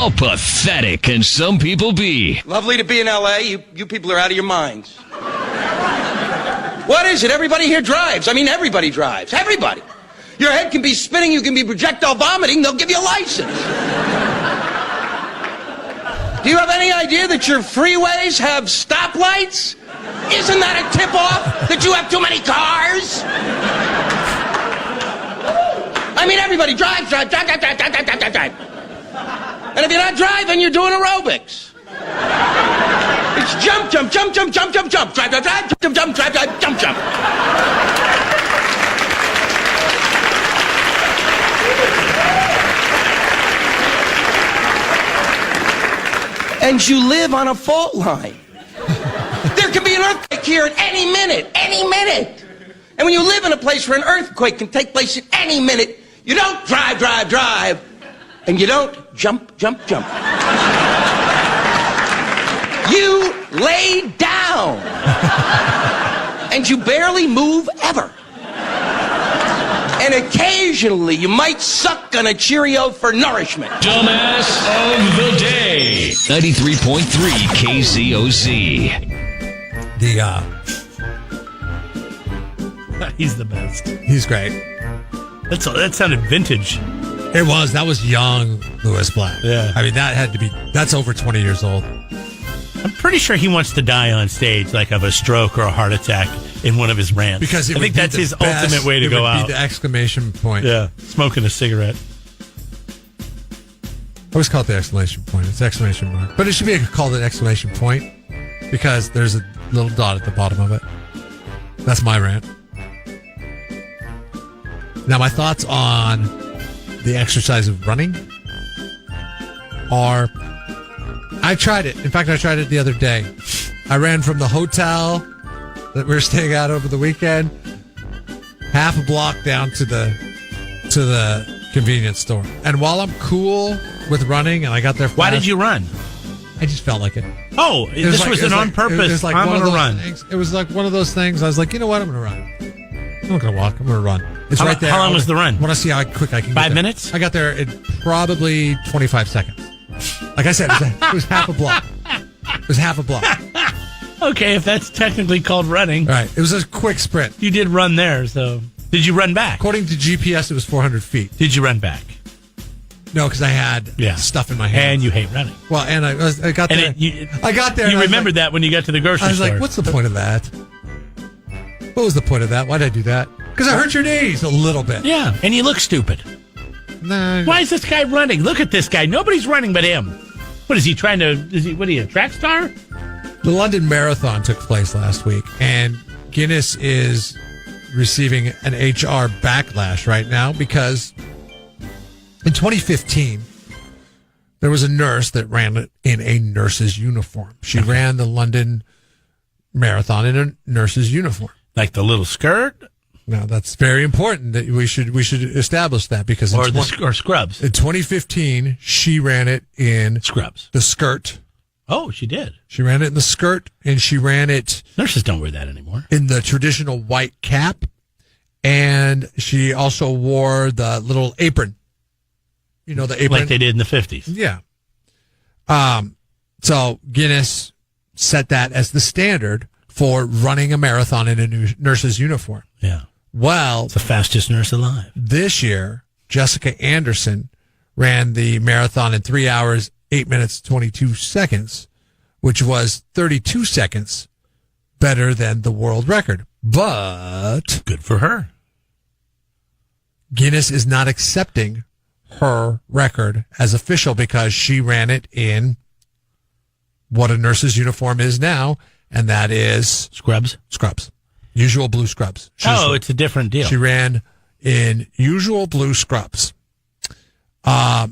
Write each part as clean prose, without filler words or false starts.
How pathetic can some people be? Lovely to be in L.A. You people are out of your minds. What is it? Everybody here drives. I mean, everybody drives. Everybody. Your head can be spinning. You can be projectile vomiting. They'll give you a license. Do you have any idea that your freeways have stoplights? Isn't that a tip-off that you have too many cars? I mean, everybody drives. And if you're not driving, you're doing aerobics. It's jump, jump, jump, jump, jump, jump, jump. Drive, drive, drive, jump, jump, drive, drive, jump, jump. And you live on a fault line. There could be an earthquake here at any minute, any minute. And when you live in a place where an earthquake can take place at any minute, you don't drive, drive, drive, and you don't jump, jump, jump. You lay down, and you barely move ever. And occasionally, you might suck on a Cheerio for nourishment. Dumbass of the day. 93.3 KZOZ. He's the best. He's great. That sounded vintage. It was. That was young Louis Black. Yeah. I mean, that's over 20 years old. I'm pretty sure he wants to die on stage, like of a stroke or a heart attack in one of his rants. Because I think that's his ultimate way to go out. It would be the exclamation point. Yeah, smoking a cigarette. I always call it the exclamation point. It's exclamation mark. But it should be called an exclamation point because there's a little dot at the bottom of it. That's my rant. Now, my thoughts on the exercise of running are... I tried it. In fact, I tried it the other day. I ran from the hotel that we were staying at over the weekend, half a block down to the convenience store. And while I'm cool with running, and I got there fast, Why did you run? I just felt like it. Oh, this was on purpose. Like I'm going to run. It was like one of those things. I was like, you know what? I'm going to run. I'm not going to walk. I'm going to run. It's right there. How long was the run? I want to see how quick I can get 5 there. minutes? I got there in probably 25 seconds. Like I said, it was half a block. It was half a block. Okay, if that's technically called running. Right. It was a quick sprint. You did run there, so... Did you run back? According to GPS, it was 400 feet. Did you run back? No, because I had stuff in my hand. And you hate running. Well, and I got there. I got there. You remembered that when you got to the grocery store. I was like, what's the point of that? What was the point of that? Why did I do that? Because I hurt your knees a little bit. Yeah, and you look stupid. Nah. Why is this guy running? Look at this guy. Nobody's running but him. What is he trying to... What are you, a track star? The London Marathon took place last week, and Guinness is receiving an HR backlash right now because in 2015, there was a nurse that ran it in a nurse's uniform. She ran the London Marathon in a nurse's uniform. Like the little skirt? Now, that's very important that we should establish that because or scrubs. In 2015, she ran it in scrubs. The skirt. Oh, she did. She ran it in the skirt, and she ran it... Nurses don't wear that anymore. In the traditional white cap, and she also wore the little apron. You know, the apron. Like they did in the 50s. Yeah. So Guinness set that as the standard for running a marathon in a nurse's uniform. Yeah. Well... It's the fastest nurse alive. This year, Jessica Anderson ran the marathon in 3 hours, 8 minutes, 22 seconds, which was 32 seconds better than the world record. But... Good for her. Guinness is not accepting her record as official because she ran it in what a nurse's uniform is now, and that is... Scrubs? Scrubs. Usual blue scrubs. It's a different deal. She ran in usual blue scrubs. Now,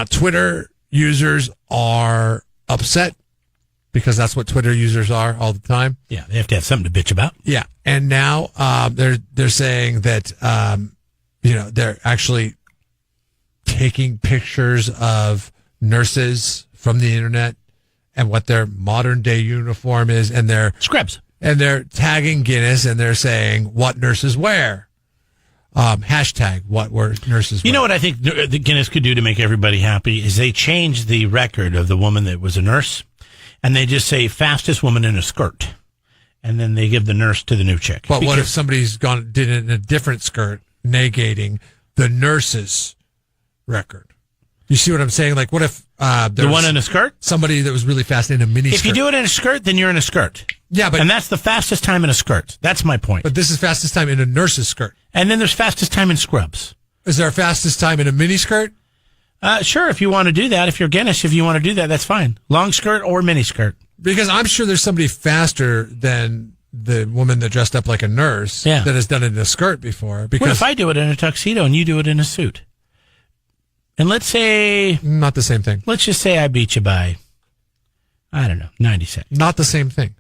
Twitter users are upset because that's what Twitter users are all the time. Yeah, they have to have something to bitch about. Yeah, and now they're saying that they're actually taking pictures of nurses from the internet and what their modern day uniform is, and they're scrubs. And they're tagging Guinness, and they're saying what nurses wear. Hashtag what were nurses. You know what I think the Guinness could do to make everybody happy is they change the record of the woman that was a nurse, and they just say fastest woman in a skirt, and then they give the nurse to the new chick. But what if somebody's did it in a different skirt, negating the nurse's record? You see what I'm saying? Like, what if the one in a skirt? Somebody that was really fast in a mini skirt. If you do it in a skirt, then you're in a skirt. Yeah, and that's the fastest time in a skirt. That's my point. But this is fastest time in a nurse's skirt. And then there's fastest time in scrubs. Is there a fastest time in a mini skirt? Sure, if you want to do that. If you're Guinness, if you want to do that, that's fine. Long skirt or mini skirt. Because I'm sure there's somebody faster than the woman that dressed up like a nurse that has done it in a skirt before. Because what if I do it in a tuxedo and you do it in a suit? And let's say... Not the same thing. Let's just say I beat you by, I don't know, 90 seconds. Not the same thing.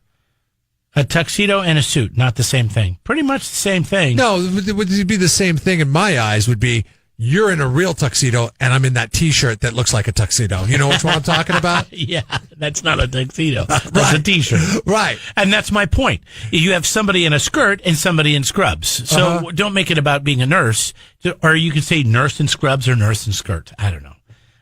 A tuxedo and a suit, not the same thing. Pretty much the same thing. No, it would be the same thing in my eyes would be, you're in a real tuxedo and I'm in that T-shirt that looks like a tuxedo. You know which one I'm talking about? Yeah, that's not a tuxedo. That's a T-shirt. Right. And that's my point. You have somebody in a skirt and somebody in scrubs. So don't make it about being a nurse. Or you could say nurse in scrubs or nurse in skirt. I don't know.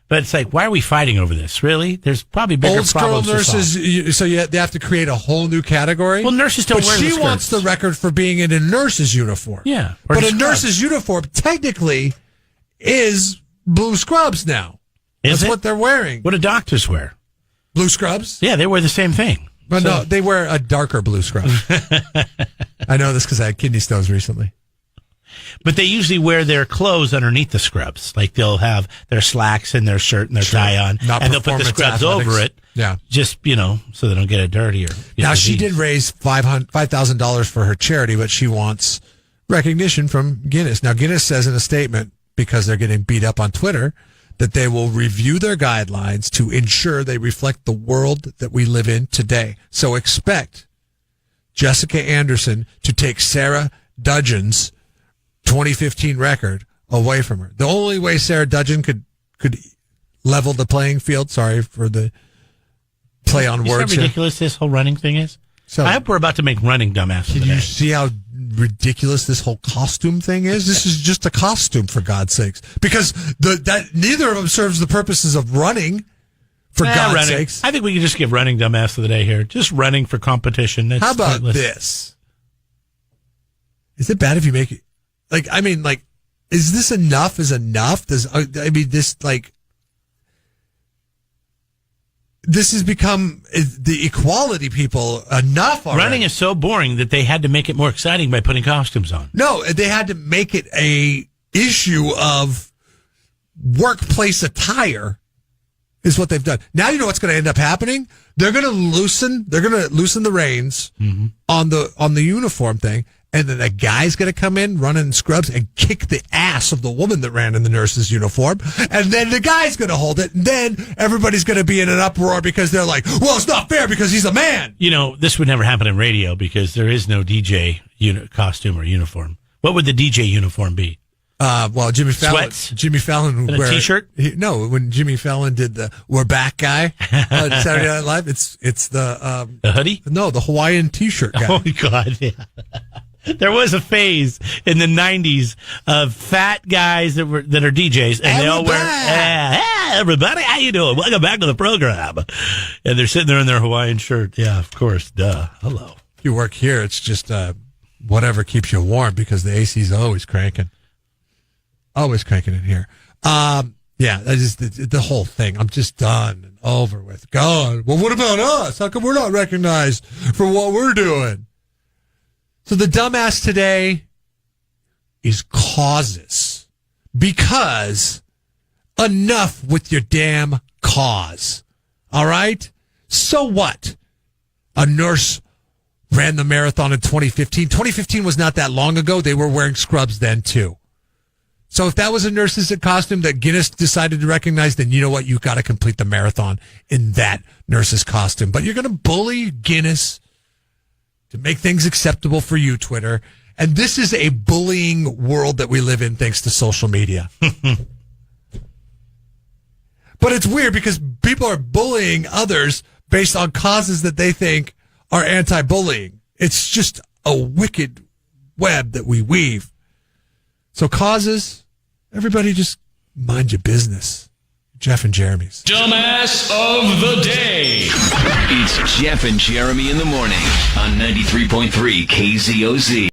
But it's like, why are we fighting over this? Really? There's probably bigger problems. Old school nurses, so they have to create a whole new category? Well, nurses don't wear the skirts. But she wants the record for being in a nurse's uniform. Yeah. But a nurse's uniform technically is blue scrubs now. That's what they're wearing. What do doctors wear? Blue scrubs? Yeah, they wear the same thing. But no, they wear a darker blue scrub. I know this because I had kidney stones recently. But they usually wear their clothes underneath the scrubs. Like they'll have their slacks and their shirt and their tie on. And they'll put the scrubs over it. Yeah. Just, so they don't get it dirty. Now, she did raise $5,000 for her charity, but she wants recognition from Guinness. Now, Guinness says in a statement, because they're getting beat up on Twitter, that they will review their guidelines to ensure they reflect the world that we live in today. So expect Jessica Anderson to take Sarah Dudgeon's 2015 record away from her. The only way Sarah Dudgeon could level the playing field, sorry for the play on words. Isn't that ridiculous this whole running thing is? So, I hope we're about to make running dumbass. Can you see how ridiculous this whole costume thing is? This is just a costume, for God's sakes. Because neither of them serves the purposes of running, for God's sakes. I think we can just give running dumbass of the day here. Just running for competition. That's how about pointless. This? Is it bad if you make it? Is this enough is enough? This has become the equality people enough already. Running is so boring that they had to make it more exciting by putting costumes on. No, they had to make it a issue of workplace attire is what they've done. Now you know what's going to end up happening? They're going to loosen the reins on the uniform thing. And then a guy's going to come in running in scrubs and kick the ass of the woman that ran in the nurse's uniform. And then the guy's going to hold it. And then everybody's going to be in an uproar because they're like, well, it's not fair because he's a man. This would never happen in radio because there is no DJ costume or uniform. What would the DJ uniform be? Jimmy Fallon. Sweats? Jimmy Fallon would wear a T-shirt? When Jimmy Fallon did the "We're Back" guy on Saturday Night Live, it's the hoodie. No, the Hawaiian T-shirt guy. Oh my God! Yeah. There was a phase in the 90s of fat guys that are DJs, and they all wear, hey, everybody, how you doing? Welcome back to the program. And they're sitting there in their Hawaiian shirt. Yeah, of course. Duh. Hello. If you work here, it's just whatever keeps you warm because the AC's always cranking. Always cranking in here. Yeah, that is the whole thing. I'm just done and over with. God, well, what about us? How come we're not recognized for what we're doing? So the dumbass today is causes. Because enough with your damn cause. All right? So what? A nurse ran the marathon in 2015. 2015 was not that long ago. They were wearing scrubs then, too. So if that was a nurse's costume that Guinness decided to recognize, then you know what? You've got to complete the marathon in that nurse's costume. But you're going to bully Guinness to make things acceptable for you, Twitter. And this is a bullying world that we live in thanks to social media. But it's weird because people are bullying others based on causes that they think are anti-bullying. It's just a wicked web that we weave. So causes, everybody just mind your business. Jeff and Jeremy's. Dumbass of the day. It's Jeff and Jeremy in the morning on 93.3 KZOZ.